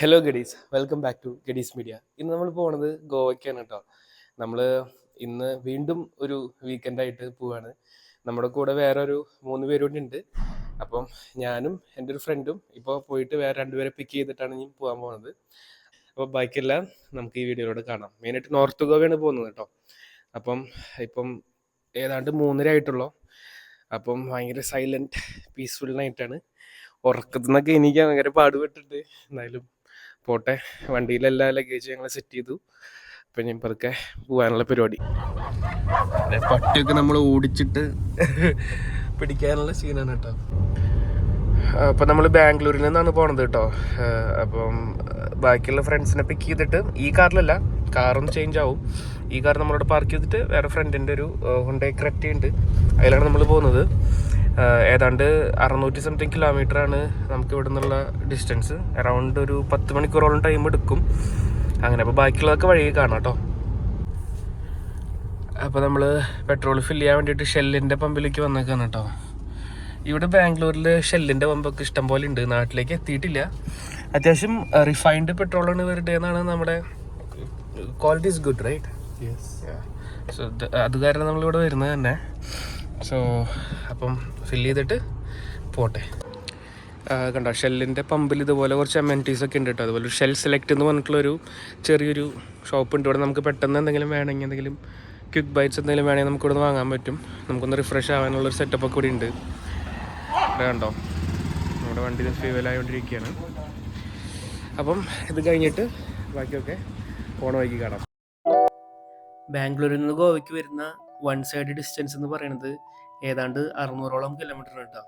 Hello ഗഡീസ്, welcome back to ഗഡീസ് media. ഇന്ന് നമ്മൾ പോണത് ഗോവയ്ക്കാണ് കേട്ടോ. നമ്മൾ ഇന്ന് വീണ്ടും ഒരു വീക്കെൻഡായിട്ട് പോവാണ്. നമ്മുടെ കൂടെ വേറെ ഒരു 3 പേരും കൂടി ഉണ്ട്. അപ്പം ഞാനും എൻ്റെ ഒരു ഫ്രണ്ടും ഇപ്പോൾ പോയിട്ട് വേറെ 2 പേരെ പിക്ക് ചെയ്തിട്ടാണ് ഇനി പോകാൻ പോകുന്നത്. അപ്പോൾ ബാക്കിയെല്ലാം നമുക്ക് ഈ വീഡിയോയിലൂടെ കാണാം. മെയിനായിട്ട് നോർത്ത് ഗോവയാണ് പോകുന്നത് കേട്ടോ. അപ്പം ഇപ്പം ഏതാണ്ട് 3:30 ആയിട്ടുള്ളൂ. അപ്പം ഭയങ്കര സൈലൻറ്റ് പീസ്ഫുൾ നൈറ്റാണ്. ഉറക്കത്തിൽ നിന്നൊക്കെ എനിക്ക് ഭയങ്കര പാടുപെട്ടിട്ട് എന്തായാലും പോട്ടെ. വണ്ടിയിലെല്ലാ ലഗേജ് ഞങ്ങൾ സെറ്റ് ചെയ്തു. അപ്പം ഞാൻ പതുക്കെ പോകാനുള്ള പരിപാടി. പട്ടിയൊക്കെ നമ്മൾ ഓടിച്ചിട്ട് പിടിക്കാനുള്ള സീനാണ് കേട്ടോ. അപ്പം നമ്മൾ ബാംഗ്ലൂരിൽ നിന്നാണ് പോണത് കേട്ടോ. അപ്പം ബാക്കിയുള്ള ഫ്രണ്ട്സിനെ പിക്ക് ചെയ്തിട്ട് ഈ കാറിലല്ല, കാറൊന്ന് ചേഞ്ച് ആവും. ഈ കാർ നമ്മളോട് പാർക്ക് ചെയ്തിട്ട് വേറെ ഫ്രണ്ടിൻ്റെ ഒരു ഹുണ്ടായി ക്രെറ്റ ഉണ്ട്, അതിലാണ് നമ്മൾ പോകുന്നത്. ഏതാണ്ട് 600 സംതിങ് കിലോമീറ്ററാണ് നമുക്ക് ഇവിടെ നിന്നുള്ള ഡിസ്റ്റൻസ്. അറൗണ്ട് ഒരു 10 മണിക്കൂറോളം ടൈം എടുക്കും. അങ്ങനെ അപ്പോൾ ബാക്കിയുള്ളതൊക്കെ വഴി കാണാം കേട്ടോ. അപ്പോൾ നമ്മൾ പെട്രോൾ ഫില്ല് ചെയ്യാൻ വേണ്ടിയിട്ട് ഷെല്ലിൻ്റെ പമ്പിലേക്ക് വന്നേക്കാണ് കേട്ടോ. ഇവിടെ ബാംഗ്ലൂരിൽ ഷെല്ലിൻ്റെ പമ്പൊക്കെ ഇഷ്ടം പോലെ ഉണ്ട്. നാട്ടിലേക്ക് എത്തിയിട്ടില്ല. അത്യാവശ്യം റിഫൈൻഡ് പെട്രോളാണ് ഇവരുടെ എന്നാണ് നമ്മുടെ quality is good, right? So അത് കാരണം നമ്മളിവിടെ വരുന്നത് തന്നെ. സോ അപ്പം ഫില്ല് ചെയ്തിട്ട് പോട്ടെ. കണ്ടോ, ഷെല്ലിൻ്റെ പമ്പിൽ ഇതുപോലെ കുറച്ച് അമെനിറ്റീസ് ഒക്കെ ഉണ്ട് കേട്ടോ. അതുപോലെ ഒരു ഷെൽ സെലക്ട് എന്ന് പറഞ്ഞിട്ടുള്ളൊരു ചെറിയൊരു ഷോപ്പ് ഉണ്ട് ഇവിടെ. നമുക്ക് പെട്ടെന്ന് എന്തെങ്കിലും വേണമെങ്കിൽ, എന്തെങ്കിലും ക്വിക്ക് ബൈറ്റ്സ് എന്തെങ്കിലും വേണമെങ്കിൽ നമുക്ക് ഇവിടെ നിന്ന് വാങ്ങാൻ പറ്റും. നമുക്കൊന്ന് റിഫ്രഷ് ആവാനുള്ളൊരു സെറ്റപ്പ് ഒക്കെ കൂടി ഉണ്ട്. ഇവിടെ കണ്ടോ, നമ്മുടെ വണ്ടി ഫ്യൂവലായോണ്ടിരിക്കുകയാണ്. അപ്പം ഇത് കഴിഞ്ഞിട്ട് ബാക്കിയൊക്കെ പോണ വഴിക്ക് കാണാം. ബാംഗ്ലൂരിൽ നിന്ന് ഗോവയ്ക്ക് വരുന്ന വൺ സൈഡ് ഡിസ്റ്റൻസ് എന്ന് പറയുന്നത് ഏതാണ്ട് 600ഓളം കിലോമീറ്റർ കേട്ടോ.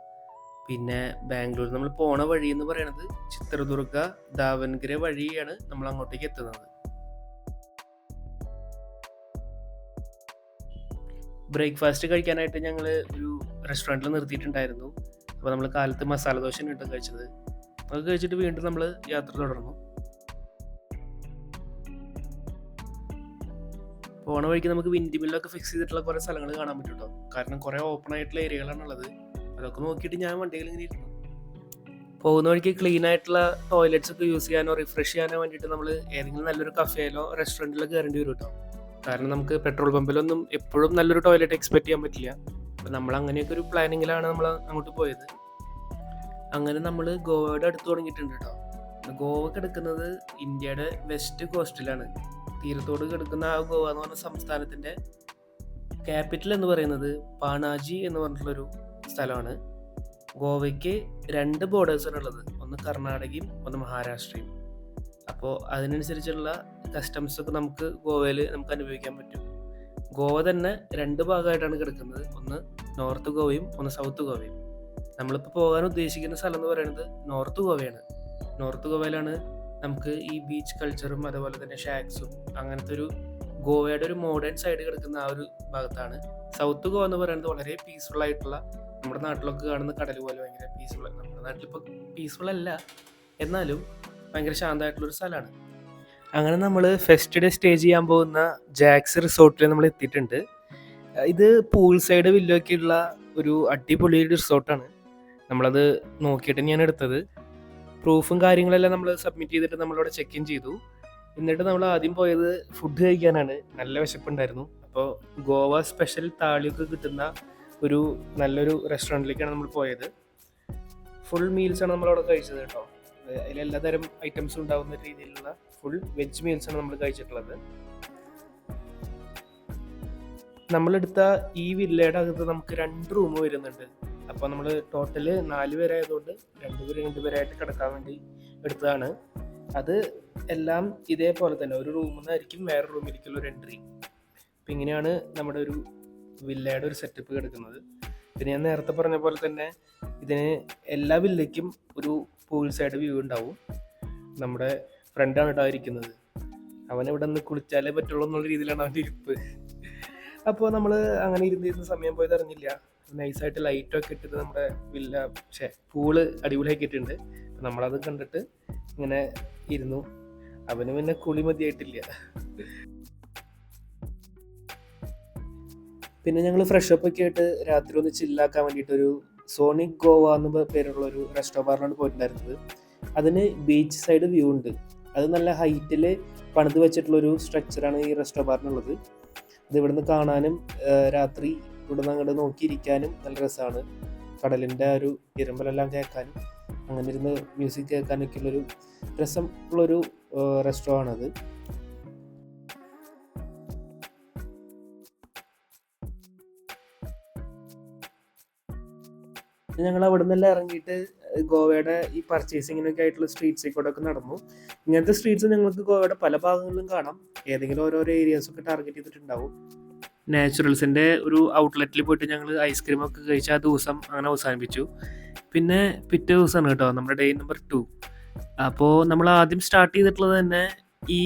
പിന്നെ ബാംഗ്ലൂർ നമ്മൾ പോണ വഴി എന്ന് പറയുന്നത് ചിത്രദുർഗ ദാവൻഗര വഴിയാണ് നമ്മൾ അങ്ങോട്ടേക്ക് എത്തുന്നത്. ബ്രേക്ക്ഫാസ്റ്റ് കഴിക്കാനായിട്ട് ഞങ്ങൾ ഒരു റെസ്റ്റോറൻറ്റിൽ നിർത്തിയിട്ടുണ്ടായിരുന്നു. അപ്പോൾ നമ്മൾ കാലത്ത് മസാല ദോശ ഇട്ടും കഴിച്ചത്. അത് കഴിച്ചിട്ട് വീണ്ടും നമ്മൾ യാത്ര തുടർന്നു. പോണ വഴിക്ക് നമുക്ക് വിൻഡ് മില്ലൊക്കെ ഫിക്സ് ചെയ്തിട്ടുള്ള കുറേ സ്ഥലങ്ങൾ കാണാൻ പറ്റും കേട്ടോ. കാരണം കുറേ ഓപ്പൺ ആയിട്ടുള്ള ഏരിയകളാണുള്ളത്. അതൊക്കെ നോക്കിയിട്ട് ഞാൻ വണ്ടിയിൽ ഇങ്ങനെ ഇരുന്നു. പോകുന്ന വഴിക്ക് ക്ലീൻ ആയിട്ടുള്ള ടോയ്ലറ്റ്സ് ഒക്കെ യൂസ് ചെയ്യാനോ റിഫ്രഷ് ചെയ്യാനോ വേണ്ടിയിട്ട് നമ്മൾ ഏതെങ്കിലും നല്ലൊരു കഫേയിലോ റെസ്റ്റോറൻറ്റിലോ കയറേണ്ടി വരും കേട്ടോ. കാരണം നമുക്ക് പെട്രോൾ പമ്പിലൊന്നും എപ്പോഴും നല്ലൊരു ടോയ്ലറ്റ് എക്സ്പെക്ട് ചെയ്യാൻ പറ്റില്ല. അപ്പം നമ്മൾ അങ്ങനെയൊക്കെ ഒരു പ്ലാനിങ്ങിലാണ് നമ്മൾ അങ്ങോട്ട് പോയത്. അങ്ങനെ നമ്മൾ ഗോവയുടെ അടുത്ത് തുടങ്ങിയിട്ടുണ്ട് കേട്ടോ. ഗോവ കിടക്കുന്നത് ഇന്ത്യയുടെ വെസ്റ്റ് കോസ്റ്റിലാണ്. തീരത്തോട് കിടക്കുന്ന ആ ഗോവ എന്ന് പറഞ്ഞ സംസ്ഥാനത്തിൻ്റെ ക്യാപിറ്റൽ എന്ന് പറയുന്നത് പാണാജി എന്ന് പറഞ്ഞിട്ടുള്ളൊരു സ്ഥലമാണ്. ഗോവയ്ക്ക് 2 ബോർഡേഴ്സാണ് ഉള്ളത്, ഒന്ന് കർണാടകയും ഒന്ന് മഹാരാഷ്ട്രയും. അപ്പോൾ അതിനനുസരിച്ചുള്ള കസ്റ്റംസ് ഒക്കെ നമുക്ക് ഗോവയിൽ നമുക്ക് അനുഭവിക്കാൻ പറ്റും. ഗോവ തന്നെ 2 ഭാഗമായിട്ടാണ് കിടക്കുന്നത്, ഒന്ന് നോർത്ത് ഗോവയും ഒന്ന് സൗത്ത് ഗോവയും. നമ്മളിപ്പോൾ പോകാൻ ഉദ്ദേശിക്കുന്ന സ്ഥലം എന്ന് പറയുന്നത് നോർത്ത് ഗോവയാണ്. നോർത്ത് ഗോവയിലാണ് നമുക്ക് ഈ ബീച്ച് കൾച്ചറും അതുപോലെ തന്നെ ഷാക്സും അങ്ങനത്തെ ഒരു ഗോവയുടെ ഒരു മോഡേൺ സൈഡ് കിടക്കുന്ന ആ ഒരു ഭാഗത്താണ്. സൗത്ത് ഗോവ എന്ന് പറയുന്നത് വളരെ പീസ്ഫുൾ ആയിട്ടുള്ള, നമ്മുടെ നാട്ടിലൊക്കെ കാണുന്ന കടൽ പോലെ ഭയങ്കര പീസ്ഫുൾ. നമ്മുടെ നാട്ടിലിപ്പോൾ പീസ്ഫുൾ അല്ല, എന്നാലും ഭയങ്കര ശാന്തമായിട്ടുള്ളൊരു സ്ഥലമാണ്. അങ്ങനെ നമ്മൾ ഫസ്റ്റ് ഡേ സ്റ്റേ ചെയ്യാൻ പോകുന്ന ജാക്സ് റിസോർട്ടിൽ നമ്മൾ എത്തിയിട്ടുണ്ട്. ഇത് പൂൾ സൈഡ് വില്ലൊക്കെയുള്ള ഒരു അടിപൊളി റിസോർട്ടാണ്. നമ്മളത് നോക്കിയിട്ട് തന്നെയാണ് എടുത്തത്. പ്രൂഫും കാര്യങ്ങളെല്ലാം നമ്മൾ സബ്മിറ്റ് ചെയ്തിട്ട് നമ്മളിവിടെ ചെക്ക് ഇൻ ചെയ്തു. എന്നിട്ട് നമ്മൾ ആദ്യം പോയത് ഫുഡ് കഴിക്കാനാണ്. നല്ല വിശപ്പുണ്ടായിരുന്നു. അപ്പോൾ ഗോവ സ്പെഷ്യൽ താളിയൊക്കെ കിട്ടുന്ന ഒരു നല്ലൊരു റെസ്റ്റോറൻറ്റിലേക്കാണ് നമ്മൾ പോയത്. ഫുൾ മീൽസാണ് നമ്മളവിടെ കഴിച്ചത് കേട്ടോ. അതിലെല്ലാ തരം ഐറ്റംസും ഉണ്ടാകുന്ന രീതിയിലുള്ള ഫുൾ വെജ് മീൽസാണ് നമ്മൾ കഴിച്ചിട്ടുള്ളത്. നമ്മളെടുത്ത ഈ വില്ലയുടെ അകത്ത് നമുക്ക് 2 റൂം വരുന്നുണ്ട്. അപ്പോൾ നമ്മൾ ടോട്ടൽ 4 പേരായതുകൊണ്ട് 2 പേരായിട്ട് കിടക്കാൻ വേണ്ടി എടുത്തതാണ്. അത് എല്ലാം ഇതേപോലെ തന്നെ ഒരു റൂമിൽ നിന്നായിരിക്കും വേറെ റൂമിലേക്കുള്ള ഒരു എൻട്രി. അപ്പം ഇങ്ങനെയാണ് നമ്മുടെ ഒരു വില്ലയുടെ ഒരു സെറ്റപ്പ് കിടക്കുന്നത്. പിന്നെ ഞാൻ നേരത്തെ പറഞ്ഞ പോലെ തന്നെ ഇതിന് എല്ലാ വില്ലയ്ക്കും ഒരു പൂൾ സൈഡ് വ്യൂ ഉണ്ടാവും. നമ്മുടെ ഫ്രണ്ടാണ് കേട്ടോ ഇരിക്കുന്നത്. അവൻ ഇവിടെ നിന്ന് കുളിച്ചാലേ പറ്റുള്ളൂ എന്നുള്ള രീതിയിലാണ് അവൻ്റെ ഇരിപ്പ്. അപ്പോൾ നമ്മൾ അങ്ങനെ ഇരുന്നിരുന്ന സമയം പോയത് അറിഞ്ഞില്ല. നൈസായിട്ട് ലൈറ്റൊക്കെ ഇട്ടിട്ട് നമ്മുടെ വില്ല പൂള് അടിപൊളിയാക്കി ഇട്ടിട്ടുണ്ട്. നമ്മളത് കണ്ടിട്ട് ഇങ്ങനെ ഇരുന്നു. അവന് പിന്നെ കുളി മതിയായിട്ടില്ല. പിന്നെ ഞങ്ങൾ ഫ്രഷപ്പ് ഒക്കെ ആയിട്ട് രാത്രി ഒന്ന് ചില്ലാക്കാൻ വേണ്ടിയിട്ടൊരു സോണിക് ഗോവ എന്ന് പേരുള്ള ഒരു റെസ്റ്റോറൻറ്റിലാണ് പോയിട്ടുണ്ടായിരുന്നത്. അതിന് ബീച്ച് സൈഡ് വ്യൂ ഉണ്ട്. അത് നല്ല ഹൈറ്റിൽ പണിത് വെച്ചിട്ടുള്ളൊരു സ്ട്രക്ചറാണ് ഈ റെസ്റ്റോ ബാറിനുള്ളത്. ഇത് ഇവിടുന്ന് കാണാനും രാത്രി ഇവിടുന്ന് അങ്ങോട്ട് നോക്കിയിരിക്കാനും നല്ല രസമാണ്. കടലിൻ്റെ ഒരു ഇരമ്പലെല്ലാം കേൾക്കാനും അങ്ങനെ ഇരുന്ന് മ്യൂസിക് കേൾക്കാനൊക്കെ ഉള്ളൊരു രസം ഉള്ളൊരു റെസ്റ്റോ ആണത്. ഞങ്ങൾ അവിടെ നിന്നെല്ലാം ഇറങ്ങിയിട്ട് ഗോവയുടെ ഈ പർച്ചേസിങ്ങിനൊക്കെ ആയിട്ടുള്ള സ്ട്രീറ്റ്സിൽ കൂടെ ഒക്കെ നടന്നു. ഇങ്ങനത്തെ സ്ട്രീറ്റ്സ് ഞങ്ങൾക്ക് ഗോവയുടെ പല ഭാഗങ്ങളിലും കാണാം. ഏതെങ്കിലും ഓരോരോ ഏരിയാസൊക്കെ ടാർഗറ്റ് ചെയ്തിട്ടുണ്ടാവും. നാച്ചുറൽസിൻ്റെ ഒരു ഔട്ട്ലെറ്റിൽ പോയിട്ട് ഞങ്ങൾ ഐസ്ക്രീമൊക്കെ കഴിച്ച് ആ ദിവസം അങ്ങനെ അവസാനിപ്പിച്ചു. പിന്നെ പിറ്റേ ദിവസമാണ് കേട്ടോ നമ്മുടെ ഡേ നമ്പർ 2. അപ്പോൾ നമ്മൾ ആദ്യം സ്റ്റാർട്ട് ചെയ്തിട്ടുള്ളത് തന്നെ ഈ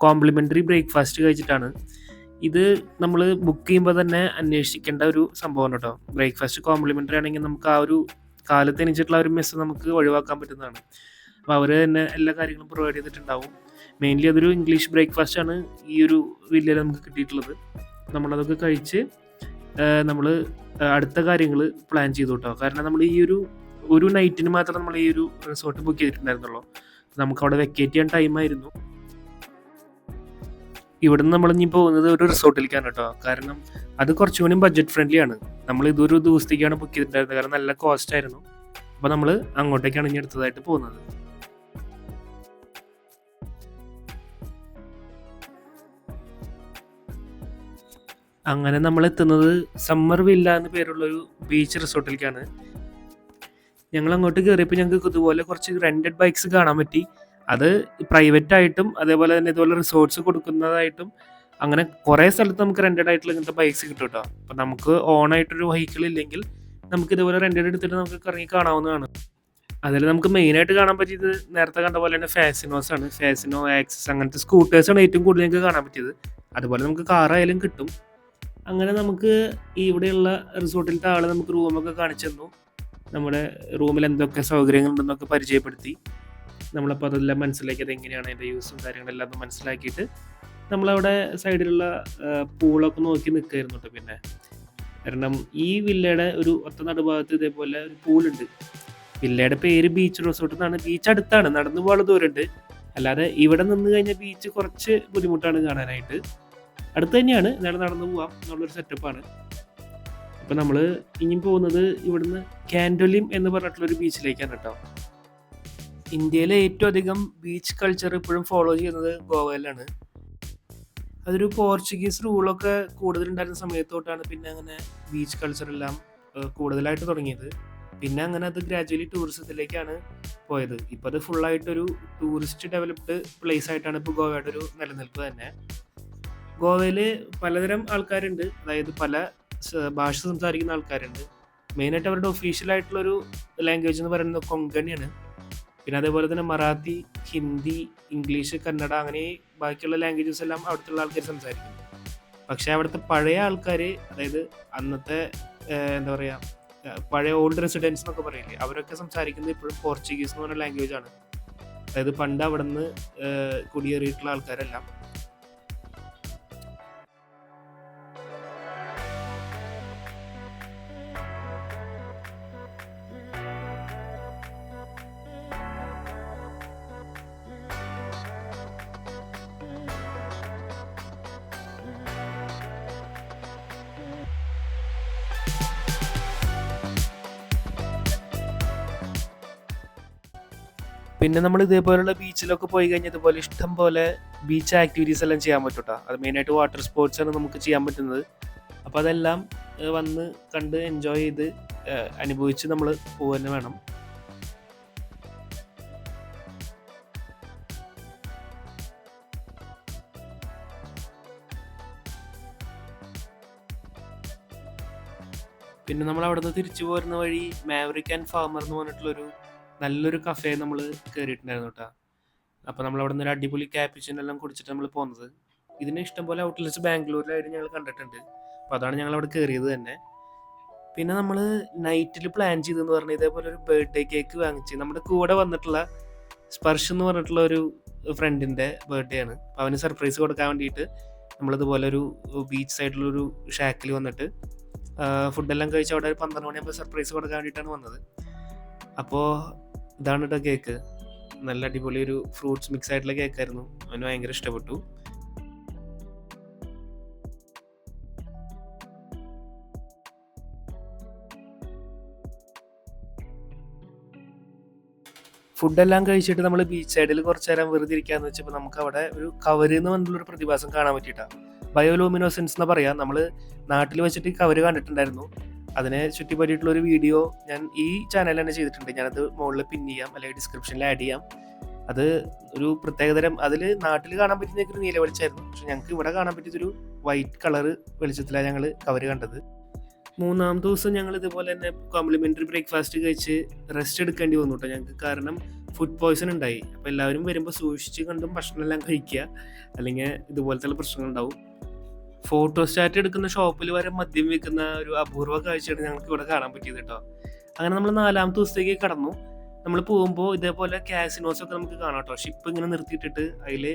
കോംപ്ലിമെൻ്ററി ബ്രേക്ക്ഫാസ്റ്റ് കഴിച്ചിട്ടാണ്. ഇത് നമ്മൾ ബുക്ക് ചെയ്യുമ്പോൾ തന്നെ അന്വേഷിക്കേണ്ട ഒരു സംഭവമാണ് കേട്ടോ. ബ്രേക്ക്ഫാസ്റ്റ് കോംപ്ലിമെൻ്ററി ആണെങ്കിൽ നമുക്ക് ആ ഒരു കാലത്ത് എണീച്ചിട്ടുള്ള ഒരു മെസ്സ് നമുക്ക് ഒഴിവാക്കാൻ പറ്റുന്നതാണ്. അപ്പോൾ അവർ തന്നെ എല്ലാ കാര്യങ്ങളും പ്രൊവൈഡ് ചെയ്തിട്ടുണ്ടാവും. മെയിൻലി അതൊരു ഇംഗ്ലീഷ് ബ്രേക്ക്ഫാസ്റ്റാണ് ഈ ഒരു വില്ലയിൽ നമുക്ക് കിട്ടിയിട്ടുള്ളത്. നമ്മളതൊക്കെ കഴിച്ച് നമ്മൾ അടുത്ത കാര്യങ്ങൾ പ്ലാൻ ചെയ്തു കേട്ടോ. കാരണം നമ്മൾ ഈ ഒരു നൈറ്റിന് മാത്രം നമ്മൾ ഈ ഒരു റിസോർട്ട് ബുക്ക് ചെയ്തിട്ടുണ്ടായിരുന്നുള്ളൂ. നമുക്കവിടെ വെക്കേറ്റ് ചെയ്യാൻ ടൈമായിരുന്നു. ഇവിടുന്ന് നമ്മളിനി പോകുന്നത് ഒരു റിസോർട്ടിലേക്കാണ് കേട്ടോ. കാരണം അത് കുറച്ചും കൂടി ബഡ്ജറ്റ് ഫ്രണ്ട്ലി ആണ്. നമ്മൾ ഇതൊരു ദിവസത്തേക്കാണ് ബുക്ക് ചെയ്തിട്ടുണ്ടായിരുന്നത്. കാരണം നല്ല കോസ്റ്റ് ആയിരുന്നു. അപ്പോൾ നമ്മൾ അങ്ങോട്ടേക്കാണ് ഇനി അടുത്തതായിട്ട് പോകുന്നത്. അങ്ങനെ നമ്മൾ എത്തുന്നത് സമ്മർ വില്ല എന്ന് പേരുള്ളൊരു ബീച്ച് റിസോർട്ടിലേക്കാണ്. ഞങ്ങൾ അങ്ങോട്ട് കയറിയപ്പോൾ ഞങ്ങൾക്ക് ഇതുപോലെ കുറച്ച് റെൻറ്റഡ് ബൈക്സ് കാണാൻ പറ്റി. അത് പ്രൈവറ്റ് ആയിട്ടും അതേപോലെ തന്നെ ഇതുപോലെ റിസോർട്ട്സ് കൊടുക്കുന്നതായിട്ടും അങ്ങനെ കുറേ സ്ഥലത്ത് നമുക്ക് റെൻറ്റഡ് ആയിട്ടുള്ള ഇങ്ങനത്തെ ബൈക്സ് കിട്ടും കേട്ടോ. അപ്പോൾ നമുക്ക് ഓണായിട്ടൊരു വെഹിക്കിൾ ഇല്ലെങ്കിൽ നമുക്ക് ഇതുപോലെ റെൻറ്റഡ് എടുത്തിട്ട് നമുക്ക് ഇറങ്ങി കാണാവുന്നതാണ്. അതിൽ നമുക്ക് മെയിനായിട്ട് കാണാൻ പറ്റിയത് നേരത്തെ കണ്ട പോലെ തന്നെ ഫാസിനോസ് ആണ്. ഫാസിനോ, ആക്സസ് അങ്ങനത്തെ സ്കൂട്ടേഴ്സാണ് ഏറ്റവും കൂടുതൽ ഞങ്ങൾക്ക് കാണാൻ പറ്റിയത്. അതുപോലെ നമുക്ക് കാറായാലും കിട്ടും. അങ്ങനെ നമുക്ക് ഇവിടെയുള്ള റിസോർട്ടിലത്തെ ആൾ നമുക്ക് റൂമൊക്കെ കാണിച്ചു തന്നു. നമ്മുടെ റൂമിൽ എന്തൊക്കെ സൗകര്യങ്ങളുണ്ടെന്നൊക്കെ പരിചയപ്പെടുത്തി. നമ്മളപ്പോൾ അതെല്ലാം മനസ്സിലാക്കിയത് എങ്ങനെയാണ് അതിൻ്റെ യൂസും കാര്യങ്ങളെല്ലാം ഒന്ന് മനസ്സിലാക്കിയിട്ട് നമ്മളവിടെ സൈഡിലുള്ള പൂളൊക്കെ നോക്കി നിൽക്കുകയായിരുന്നു കേട്ടോ. പിന്നെ കാരണം ഈ വില്ലയുടെ ഒരു ഒത്ത നടുഭാഗത്ത് ഇതേപോലെ ഒരു പൂളുണ്ട്. വില്ലയുടെ പേര് ബീച്ച് റിസോർട്ട് എന്നാണ്. ബീച്ച് അടുത്താണ്, നടന്നു പോകാനുള്ള ദൂരമുണ്ട്. അല്ലാതെ ഇവിടെ നിന്ന് കഴിഞ്ഞാൽ ബീച്ച് കുറച്ച് ബുദ്ധിമുട്ടാണ് കാണാനായിട്ട്. അടുത്ത് തന്നെയാണ്, എന്നാലും നടന്നു പോവാം എന്നുള്ളൊരു സെറ്റപ്പാണ്. അപ്പോൾ നമ്മൾ ഇനിയും പോകുന്നത് ഇവിടുന്ന് കാൻഡോലിം എന്ന് പറഞ്ഞിട്ടുള്ളൊരു ബീച്ചിലേക്കാണ് കേട്ടോ. ഇന്ത്യയിലെ ഏറ്റവും അധികം ബീച്ച് കൾച്ചർ ഇപ്പോഴും ഫോളോ ചെയ്യുന്നത് ഗോവയിലാണ്. അതൊരു പോർച്ചുഗീസ് റൂളൊക്കെ കൂടുതലുണ്ടായിരുന്ന സമയത്തോട്ടാണ് പിന്നെ അങ്ങനെ ബീച്ച് കൾച്ചറെല്ലാം കൂടുതലായിട്ട് തുടങ്ങിയത്. പിന്നെ അങ്ങനെ അത് ഗ്രാജുവലി ടൂറിസത്തിലേക്കാണ് പോയത്. ഇപ്പോൾ അത് ഫുള്ളായിട്ടൊരു ടൂറിസ്റ്റ് ഡെവലപ്ഡ് പ്ലേസ് ആയിട്ടാണ് ഇപ്പോൾ ഗോവയുടെ ഒരു നിലനിൽപ്പ് തന്നെ. ഗോവയിൽ പലതരം ആൾക്കാരുണ്ട്, അതായത് പല ഭാഷ സംസാരിക്കുന്ന ആൾക്കാരുണ്ട്. മെയിനായിട്ട് അവരുടെ ഒഫീഷ്യലായിട്ടുള്ളൊരു ലാംഗ്വേജ് എന്ന് പറയുന്നത് കൊങ്കണിയാണ്. പിന്നെ അതേപോലെ തന്നെ മറാത്തി, ഹിന്ദി, ഇംഗ്ലീഷ്, കന്നഡ അങ്ങനെ ബാക്കിയുള്ള ലാംഗ്വേജസ് എല്ലാം അവിടുത്തെ ആൾക്കാർ സംസാരിക്കും. പക്ഷേ അവിടുത്തെ പഴയ ആൾക്കാർ, അതായത് അന്നത്തെ എന്താ പറയുക പഴയ ഓൾഡ് റെസിഡൻസ് എന്നൊക്കെ പറയില്ലേ, അവരൊക്കെ സംസാരിക്കുന്നത് ഇപ്പോഴും പോർച്ചുഗീസ് എന്ന് പറഞ്ഞ ലാംഗ്വേജാണ്. അതായത് പണ്ട് അവിടെ നിന്ന് കുടിയേറിയിട്ടുള്ള ആൾക്കാരെല്ലാം. പിന്നെ നമ്മൾ ഇതേപോലുള്ള ബീച്ചിലൊക്കെ പോയി കഴിഞ്ഞാൽ ഇതുപോലെ ഇഷ്ടം പോലെ ബീച്ച് ആക്ടിവിറ്റീസ് എല്ലാം ചെയ്യാൻ പറ്റും കേട്ടോ. അത് മെയിനായിട്ട് വാട്ടർ സ്പോർട്സ് ആണ് നമുക്ക് ചെയ്യാൻ പറ്റുന്നത്. അപ്പോൾ അതെല്ലാം വന്ന് കണ്ട് എൻജോയ് ചെയ്ത് അനുഭവിച്ച് നമ്മൾ പോവുക തന്നെ വേണം. പിന്നെ നമ്മൾ അവിടെ നിന്ന് തിരിച്ചു പോരുന്ന വഴി മാവറിക് ആൻഡ് ഫാർമർ എന്ന് പറഞ്ഞിട്ടുള്ളൊരു നല്ലൊരു കഫേ നമ്മൾ കയറിയിട്ടുണ്ടായിരുന്നു കേട്ടോ. അപ്പോൾ നമ്മൾ അവിടെ നിന്ന് ഒരു അടിപൊളി ക്യാപ്പിച്ചിനെല്ലാം കുടിച്ചിട്ട് നമ്മൾ പോകുന്നത്. ഇതിന് ഇഷ്ടംപോലെ ഔട്ട്ലെറ്റ്സ് ബാംഗ്ലൂരിലായിട്ട് ഞങ്ങൾ കണ്ടിട്ടുണ്ട്. അപ്പോൾ അതാണ് ഞങ്ങൾ അവിടെ കയറിയത് തന്നെ. പിന്നെ നമ്മൾ നൈറ്റിൽ പ്ലാൻ ചെയ്തെന്ന് പറഞ്ഞാൽ ഇതേപോലെ ഒരു ബർത്ത്ഡേ കേക്ക് വാങ്ങിച്ച് നമ്മുടെ കൂടെ വന്നിട്ടുള്ള സ്പർശ് എന്ന് പറഞ്ഞിട്ടുള്ള ഒരു ഫ്രണ്ടിൻ്റെ ബർത്ത്ഡേ ആണ്. അപ്പോൾ അവന് സർപ്രൈസ് കൊടുക്കാൻ വേണ്ടിയിട്ട് നമ്മളിതുപോലെ ഒരു ബീച്ച് സൈഡിലൊരു ഷാക്കിൽ വന്നിട്ട് ഫുഡെല്ലാം കഴിച്ച് അവിടെ 12 മണിയാകുമ്പോൾ സർപ്രൈസ് കൊടുക്കാൻ വേണ്ടിയിട്ടാണ് വന്നത്. അപ്പോൾ ഇതാണ് കേട്ടോ കേക്ക്. നല്ല അടിപൊളി ഒരു ഫ്രൂട്ട്സ് മിക്സ് ആയിട്ടുള്ള കേക്കായിരുന്നു. അവന് ഭയങ്കര ഇഷ്ടപ്പെട്ടു. ഫുഡെല്ലാം കഴിച്ചിട്ട് നമ്മൾ ബീച്ച് സൈഡിൽ കുറച്ച് നേരം വെറുതെ ഇരിക്കാന്ന് വെച്ചപ്പോൾ നമുക്ക് അവിടെ ഒരു കവര് എന്ന് പറഞ്ഞുള്ളൊരു പ്രതിഭാസം കാണാൻ പറ്റിയിട്ടാണ്. ബയോലൂമിനോസെൻസ് എന്ന് പറയാം. നമ്മൾ നാട്ടിൽ വെച്ചിട്ട് കവര് കണ്ടിട്ടുണ്ടായിരുന്നു. അതിനെ ചുറ്റിപ്പറ്റിയിട്ടുള്ള ഒരു വീഡിയോ ഞാൻ ഈ ചാനലിൽ തന്നെ ചെയ്തിട്ടുണ്ട്. ഞാനത് മുകളിൽ പിൻ ചെയ്യാം, അല്ലെങ്കിൽ ഡിസ്ക്രിപ്ഷനിൽ ആഡ് ചെയ്യാം. അത് ഒരു പ്രത്യേകതരം, അതിൽ നാട്ടിൽ കാണാൻ പറ്റുന്ന ഒരു നീല വെളിച്ചമായിരുന്നു. പക്ഷെ ഞങ്ങൾക്ക് ഇവിടെ കാണാൻ പറ്റിയതൊരു വൈറ്റ് കളറ് വെളിച്ചത്തിലാണ് ഞങ്ങൾ കവര് കണ്ടത്. മൂന്നാമത്തെ ദിവസം ഞങ്ങൾ ഇതുപോലെ തന്നെ കോംപ്ലിമെൻ്ററി ബ്രേക്ക്ഫാസ്റ്റ് കഴിച്ച് റെസ്റ്റ് എടുക്കേണ്ടി വന്നു കേട്ടോ ഞങ്ങൾക്ക്. കാരണം ഫുഡ് പോയ്സൺ ഉണ്ടായി. അപ്പോൾ എല്ലാവരും വരുമ്പോൾ സൂക്ഷിച്ച് കണ്ടും ഭക്ഷണമെല്ലാം കഴിക്കുക, അല്ലെങ്കിൽ ഇതുപോലത്തെ പ്രശ്നങ്ങളുണ്ടാവും. ഫോട്ടോസ്റ്റാറ്റ് എടുക്കുന്ന ഷോപ്പിൽ വരെ മദ്യം വിൽക്കുന്ന ഒരു അപൂർവ കാഴ്ചയാണ് ഞങ്ങൾക്ക് ഇവിടെ കാണാൻ പറ്റിയത് കേട്ടോ. അങ്ങനെ നമ്മൾ 4ാമത്തെ ദിവസത്തേക്ക് കടന്നു. നമ്മൾ പോകുമ്പോൾ ഇതേപോലെ കാസിനോസ് ഒക്കെ നമുക്ക് കാണാം കേട്ടോ. ഷിപ്പ് ഇങ്ങനെ നിർത്തിയിട്ടിട്ട് അതിൽ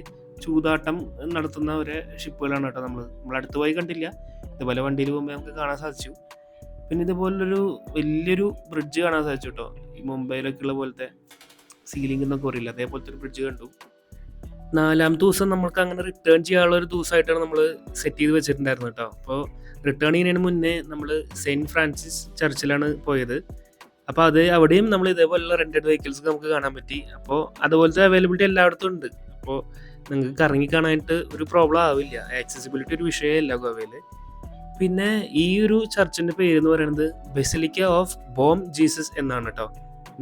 ചൂതാട്ടം നടത്തുന്ന ഒരു ഷിപ്പുകളാണ് കേട്ടോ. നമ്മൾ അടുത്ത് പോയി കണ്ടില്ല, ഇതുപോലെ വണ്ടിയിൽ പോകുമ്പോൾ നമുക്ക് കാണാൻ സാധിച്ചു. പിന്നെ ഇതുപോലൊരു വലിയൊരു ബ്രിഡ്ജ് കാണാൻ സാധിച്ചു കേട്ടോ. ഈ മുംബൈയിലൊക്കെ ഉള്ള പോലത്തെ സീലിംഗ് എന്നൊക്കെ പറയില്ല, അതേപോലത്തെ ഒരു ബ്രിഡ്ജ് കണ്ടു. 4ാമത്തെ ദിവസം നമ്മൾക്ക് അങ്ങനെ റിട്ടേൺ ചെയ്യാനുള്ള ഒരു ദിവസമായിട്ടാണ് നമ്മൾ സെറ്റ് ചെയ്ത് വെച്ചിട്ടുണ്ടായിരുന്നത് കേട്ടോ. അപ്പോൾ റിട്ടേൺ ചെയ്യുന്നതിന് മുന്നേ നമ്മൾ സെയിൻറ്റ് ഫ്രാൻസിസ് ചർച്ചിലാണ് പോയത്. അപ്പോൾ അവിടെയും നമ്മൾ ഇതേപോലെയുള്ള റെൻറ്റഡ് വെഹിക്കിൾസ് നമുക്ക് കാണാൻ പറ്റി. അപ്പോൾ അതുപോലത്തെ അവൈലബിലിറ്റി എല്ലായിടത്തും ഉണ്ട്. അപ്പോൾ നിങ്ങൾക്ക് കറങ്ങി കാണാനായിട്ട് ഒരു പ്രോബ്ലം ആവില്ല. ആക്സസിബിലിറ്റി ഒരു വിഷയമല്ല ഗോവയിൽ. പിന്നെ ഈ ഒരു ചർച്ചിൻ്റെ പേര് എന്ന് പറയുന്നത് ബെസിലിക്ക ഓഫ് ബോം ജീസസ് എന്നാണ് കേട്ടോ.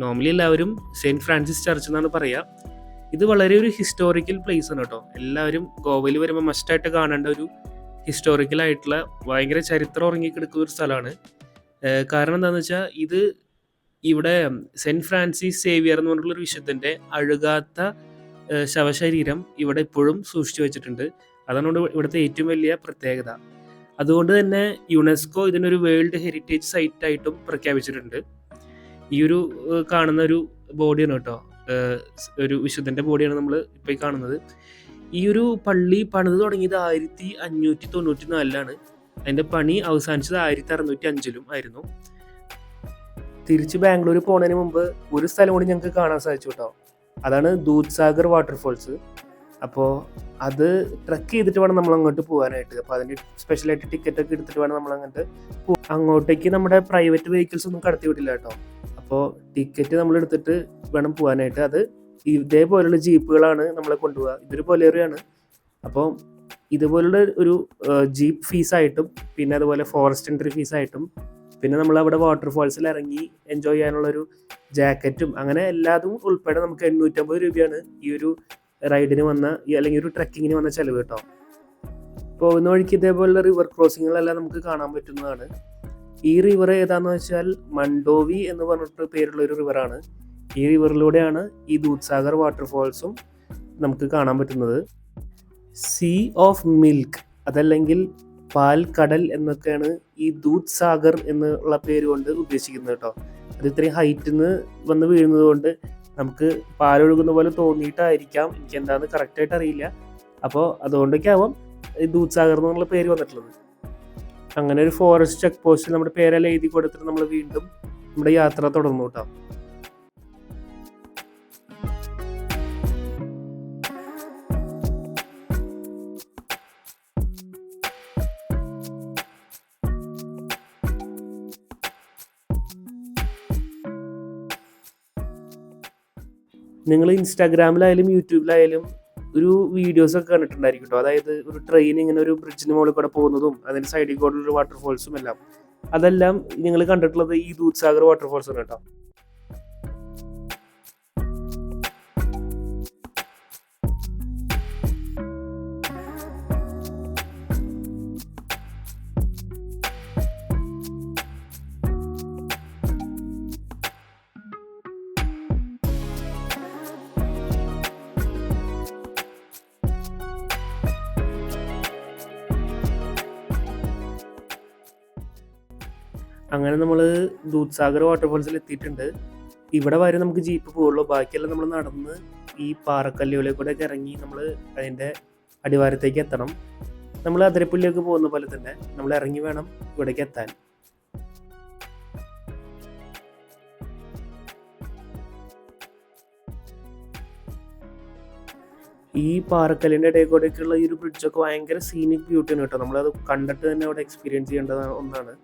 നോർമലി എല്ലാവരും സെയിൻറ്റ് ഫ്രാൻസിസ് ചർച്ച് എന്നാണ് പറയുക. ഇത് വളരെ ഒരു ഹിസ്റ്റോറിക്കൽ പ്ലേസ് ആണ് കേട്ടോ. എല്ലാവരും ഗോവയിൽ വരുമ്പോൾ മസ്റ്റായിട്ട് കാണേണ്ട ഒരു ഹിസ്റ്റോറിക്കലായിട്ടുള്ള ഭയങ്കര ചരിത്രം ഉറങ്ങിക്കിടക്കുന്ന ഒരു സ്ഥലമാണ്. കാരണം എന്താണെന്ന് വെച്ചാൽ ഇവിടെ സെൻറ്റ് ഫ്രാൻസിസ് സേവിയർ എന്ന് പറഞ്ഞിട്ടുള്ളൊരു വിശുദ്ധൻ്റെ അഴുകാത്ത ശവശരീരം ഇവിടെ ഇപ്പോഴും സൂക്ഷിച്ചു വെച്ചിട്ടുണ്ട്. അതാണ് ഇവിടുത്തെ ഏറ്റവും വലിയ പ്രത്യേകത. അതുകൊണ്ട് തന്നെ യുനെസ്കോ ഇതിനൊരു വേൾഡ് ഹെറിറ്റേജ് സൈറ്റായിട്ടും പ്രഖ്യാപിച്ചിട്ടുണ്ട്. ഈ ഒരു കാണുന്ന ഒരു ബോഡിയാണ് കേട്ടോ, ഒരു വിശുദ്ധൻ്റെ ബോഡിയാണ് നമ്മൾ ഇപ്പോൾ കാണുന്നത്. ഈ ഒരു പള്ളി പണിത് തുടങ്ങിയത് 1594 അതിൻ്റെ പണി അവസാനിച്ചത് 1605 ആയിരുന്നു. തിരിച്ച് ബാംഗ്ലൂർ പോകുന്നതിന് മുമ്പ് ഒരു സ്ഥലം കൂടി ഞങ്ങൾക്ക് കാണാൻ സാധിച്ചു കേട്ടോ. അതാണ് ദൂദ്സാഗർ വാട്ടർഫോൾസ്. അപ്പോൾ അത് ട്രക്ക് ചെയ്തിട്ട് വേണം നമ്മൾ അങ്ങോട്ട് പോകാനായിട്ട്. അപ്പോൾ അതിൻ്റെ സ്പെഷ്യലായിട്ട് ടിക്കറ്റൊക്കെ എടുത്തിട്ട് വേണം നമ്മൾ അങ്ങോട്ടേക്ക്. നമ്മുടെ പ്രൈവറ്റ് വെഹിക്കിൾസ് ഒന്നും കടത്തി വിട്ടില്ല കേട്ടോ. അപ്പോൾ ടിക്കറ്റ് നമ്മൾ എടുത്തിട്ട് വേണം പോകാനായിട്ട്. അത് ഇതേപോലുള്ള ജീപ്പുകളാണ് നമ്മളെ കൊണ്ടുപോകുക. ഇതൊരു പൊലേറിയാണ്. അപ്പോൾ ഇതുപോലുള്ള ഒരു ജീപ്പ് ഫീസായിട്ടും പിന്നെ അതുപോലെ ഫോറസ്റ്റ് എൻട്രി ഫീസായിട്ടും പിന്നെ നമ്മളവിടെ വാട്ടർഫോൾസിൽ ഇറങ്ങി എൻജോയ് ചെയ്യാനുള്ളൊരു ജാക്കറ്റും അങ്ങനെ എല്ലാതും ഉൾപ്പെടെ നമുക്ക് 850 രൂപയാണ് ഈ ഒരു റൈഡിന് അല്ലെങ്കിൽ ഒരു ട്രക്കിങ്ങിന് വന്ന ചിലവ് കേട്ടോ. പോകുന്ന വഴിക്ക് ഇതേപോലുള്ള റിവർ ക്രോസിങ്ങുകളെല്ലാം നമുക്ക് കാണാൻ പറ്റുന്നതാണ്. ഈ റിവർ ഏതാണെന്ന് വെച്ചാൽ മണ്ടോവി എന്ന് പറഞ്ഞിട്ട് പേരുള്ള ഒരു റിവറാണ്. ഈ റിവറിലൂടെയാണ് ഈ ദൂദ്സാഗർ വാട്ടർഫോൾസും നമുക്ക് കാണാൻ പറ്റുന്നത്. സീ ഓഫ് മിൽക്ക് അതല്ലെങ്കിൽ പാൽ കടൽ എന്നൊക്കെയാണ് ഈ ദൂദ്സാഗർ എന്നുള്ള പേര് കൊണ്ട് ഉദ്ദേശിക്കുന്നത് കേട്ടോ. അത് ഇത്രയും ഹൈറ്റിൽ നിന്ന് വന്ന് വീഴുന്നത് കൊണ്ട് നമുക്ക് പാലൊഴുകുന്ന പോലെ തോന്നിയിട്ടായിരിക്കാം, എനിക്ക് എന്താണെന്ന് കറക്റ്റായിട്ട് അറിയില്ല. അപ്പോൾ അതുകൊണ്ടൊക്കെ ആവാം ഈ ദൂദ്സാഗർ എന്നുള്ള പേര് വന്നിട്ടുള്ളത്. അങ്ങനെ ഒരു ഫോറസ്റ്റ് ചെക്ക് പോസ്റ്റിൽ നമ്മുടെ പേരെല്ലാം എഴുതി കൊടുത്തിട്ട് നമ്മൾ വീണ്ടും നമ്മുടെ യാത്ര തുടർന്നു കേട്ടോ. നിങ്ങൾ ഇൻസ്റ്റാഗ്രാമിലായാലും യൂട്യൂബിലായാലും ഒരു വീഡിയോസൊക്കെ കണ്ടിട്ടുണ്ടായിരിക്കും കേട്ടോ. അതായത് ഒരു ട്രെയിൻ ഇങ്ങനെ ഒരു ബ്രിഡ്ജിന് മുകളിൽ കൂടെ പോകുന്നതും അതിൻ്റെ സൈഡിൽ കൂടെ ഒരു വാട്ടർഫോൾസും എല്ലാം. അതെല്ലാം നിങ്ങൾ കണ്ടിട്ടുള്ളത് ഈ ദൂദ്സാഗർ വാട്ടർഫോൾസ് ആണ് കേട്ടോ. അങ്ങനെ നമ്മൾ ദൂദ്സാഗർ വാട്ടർഫോൾസിൽ എത്തിയിട്ടുണ്ട്. ഇവിടെ വരെ നമുക്ക് ജീപ്പ് പോകുള്ളൂ. ബാക്കിയെല്ലാം നമ്മൾ നടന്ന് ഈ പാറക്കല്ലുകളിൽ കൂടെ ഒക്കെ ഇറങ്ങി നമ്മൾ അതിൻ്റെ അടിവാരത്തേക്ക് എത്തണം. നമ്മൾ അതിരപ്പള്ളിയൊക്കെ പോകുന്ന പോലെ തന്നെ നമ്മൾ ഇറങ്ങി വേണം ഇവിടേക്ക് എത്താൻ. ഈ പാറക്കല്ലിൻ്റെ ഇടയിൽ കൂടെയൊക്കെയുള്ള ഈ ഒരു ബ്രിഡ്ജൊക്കെ ഭയങ്കര സീനിക് ബ്യൂട്ടിയാണ് കേട്ടോ. നമ്മളത് കണ്ടിട്ട് തന്നെ അവിടെ എക്സ്പീരിയൻസ് ചെയ്യേണ്ട ഒന്നാണ്.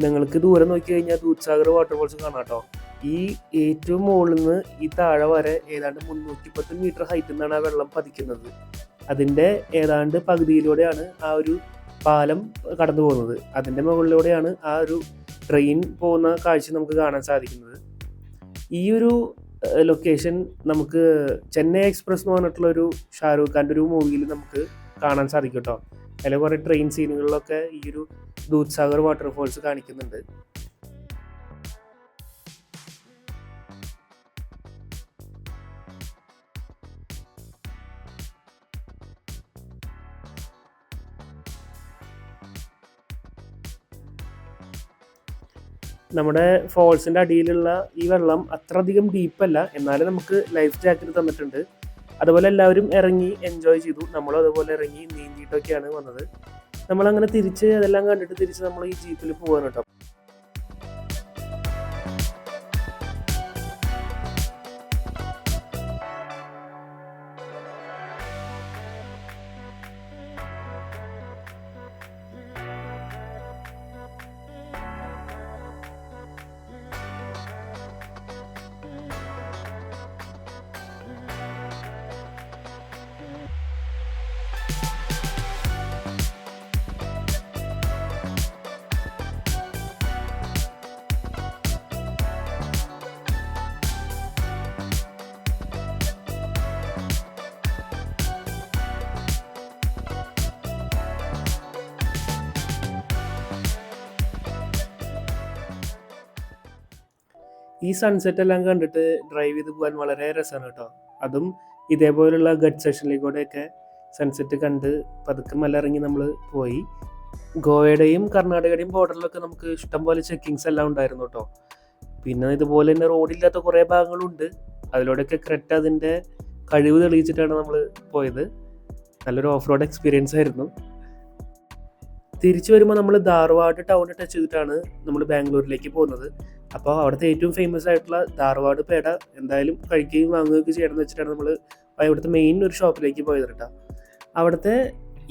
നിങ്ങൾക്ക് ദൂരെ നോക്കി കഴിഞ്ഞാൽ ദൂദ്സാഗർ വാട്ടർഫോൾസ് കാണാം കേട്ടോ. ഈ ഏറ്റവും മുകളിൽ നിന്ന് ഈ താഴെ വരെ ഏതാണ്ട് 310 മീറ്റർ ഹൈറ്റിൽ നിന്നാണ് ആ വെള്ളം പതിക്കുന്നത്. അതിൻ്റെ ഏതാണ്ട് പകുതിയിലൂടെയാണ് ആ ഒരു പാലം കടന്നു പോകുന്നത്. അതിൻ്റെ മുകളിലൂടെയാണ് ആ ഒരു ട്രെയിൻ പോകുന്ന കാഴ്ച നമുക്ക് കാണാൻ സാധിക്കുന്നത്. ഈ ഒരു ലൊക്കേഷൻ നമുക്ക് ചെന്നൈ എക്സ്പ്രസ് എന്ന് പറഞ്ഞിട്ടുള്ളൊരു ഷാരൂഖ് ഖാൻ്റെ ഒരു മൂവിയിൽ നമുക്ക് കാണാൻ സാധിക്കും കേട്ടോ. അതിൽ കുറേ ട്രെയിൻ സീനുകളിലൊക്കെ ഈ ഒരു ദൂദ്സാഗർ വാട്ടർഫോൾസ് കാണിക്കുന്നുണ്ട്. നമ്മുടെ ഫോൾസിൻ്റെ അടിയിലുള്ള ഈ വെള്ളം അത്രയധികം ഡീപ്പല്ല, എന്നാലും നമുക്ക് ലൈഫ് ജാക്കറ്റ് തന്നിട്ടുണ്ട്. അതുപോലെ എല്ലാവരും ഇറങ്ങി എൻജോയ് ചെയ്തു. നമ്മളും അതുപോലെ ഇറങ്ങി നീന്തിയിട്ടൊക്കെയാണ് വന്നത്. നമ്മളങ്ങനെ തിരിച്ച് അതെല്ലാം കണ്ടിട്ട് തിരിച്ച് നമ്മൾ ഈ ജീപ്പിൽ പോകാൻ കേട്ടോ. ഈ സൺസെറ്റ് എല്ലാം കണ്ടിട്ട് ഡ്രൈവ് ചെയ്ത് പോകാൻ വളരെ രസമാണ് കേട്ടോ. അതും ഇതേപോലുള്ള ഗഡ് സെഷനിലേക്കൂടെയൊക്കെ സൺസെറ്റ് കണ്ട് പതുക്കെ മലയിറങ്ങി നമ്മൾ പോയി. ഗോവയുടെയും കർണാടകയുടെയും ബോർഡറിലൊക്കെ നമുക്ക് ഇഷ്ടംപോലെ ചെക്കിങ്സ് എല്ലാം ഉണ്ടായിരുന്നു കേട്ടോ. പിന്നെ ഇതുപോലെ തന്നെ റോഡില്ലാത്ത കുറേ ഭാഗങ്ങളുണ്ട്. അതിലൂടെയൊക്കെ കറക്റ്റ് അതിൻ്റെ കഴിവ് തെളിയിച്ചിട്ടാണ് നമ്മൾ പോയത്. നല്ലൊരു ഓഫ് റോഡ് എക്സ്പീരിയൻസ് ആയിരുന്നു. തിരിച്ചു വരുമ്പോൾ നമ്മൾ ധാർവാഡ് ടൗൺ ടച്ച് ചെയ്തിട്ടാണ് നമ്മൾ ബാംഗ്ലൂരിലേക്ക് പോകുന്നത്. അപ്പോൾ അവിടുത്തെ ഏറ്റവും ഫേമസ് ആയിട്ടുള്ള ധാർവാഡ് പേട എന്തായാലും കഴിക്കുകയും വാങ്ങുകയൊക്കെ ചെയ്യണമെന്ന് വെച്ചിട്ടാണ് നമ്മൾ ഇവിടുത്തെ മെയിൻ ഒരു ഷോപ്പിലേക്ക് പോയത് കേട്ടോ. അവിടുത്തെ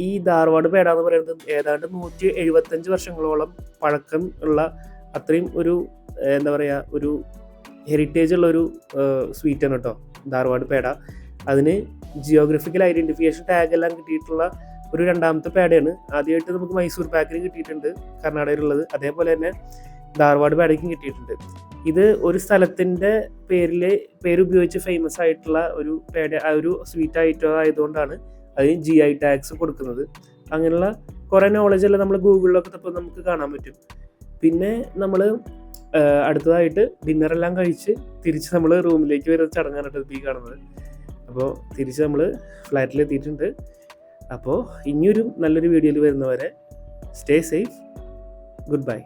ഈ ധാർവാഡ് പേട എന്ന് പറയുന്നത് ഏതാണ്ട് 175 വർഷങ്ങളോളം പഴക്കം ഉള്ള അത്രയും ഒരു എന്താ പറയുക ഒരു ഹെറിറ്റേജ് ഉള്ളൊരു സ്വീറ്റാണ് കേട്ടോ ധാർവാഡ് പേട. അതിന് ജിയോഗ്രഫിക്കൽ ഐഡൻറ്റിഫിക്കേഷൻ ടാഗെല്ലാം കിട്ടിയിട്ടുള്ള ഒരു രണ്ടാമത്തെ പേടയാണ്. ആദ്യമായിട്ട് നമുക്ക് മൈസൂർ പാക്കിന് കിട്ടിയിട്ടുണ്ട് കർണാടകയിലുള്ളത്, അതേപോലെ തന്നെ ധാർവാഡ് പേടയ്ക്കും കിട്ടിയിട്ടുണ്ട്. ഇത് ഒരു സ്ഥലത്തിൻ്റെ പേരുപയോഗിച്ച് ഫേമസ് ആയിട്ടുള്ള ഒരു പേട, ആ ഒരു സ്വീറ്റ് ഐറ്റം ആയതുകൊണ്ടാണ് അതിന് GI ടാഗ്സ് കൊടുക്കുന്നത്. അങ്ങനെയുള്ള കുറേ നോളജെല്ലാം നമ്മൾ ഗൂഗിളിലൊക്കെ തപ്പോൾ നമുക്ക് കാണാൻ പറ്റും. പിന്നെ നമ്മൾ അടുത്തതായിട്ട് ഡിന്നറെല്ലാം കഴിച്ച് തിരിച്ച് നമ്മൾ റൂമിലേക്ക് വരുന്ന ചടങ്ങാനായിട്ട് ഈ കാണുന്നത്. അപ്പോൾ തിരിച്ച് നമ്മൾ ഫ്ലാറ്റിലെത്തിയിട്ടുണ്ട്. അപ്പോൾ ഇനിയൊരു നല്ലൊരു വീഡിയോയിൽ വരുന്നവരെ സ്റ്റേ സേഫ്, ഗുഡ് ബൈ.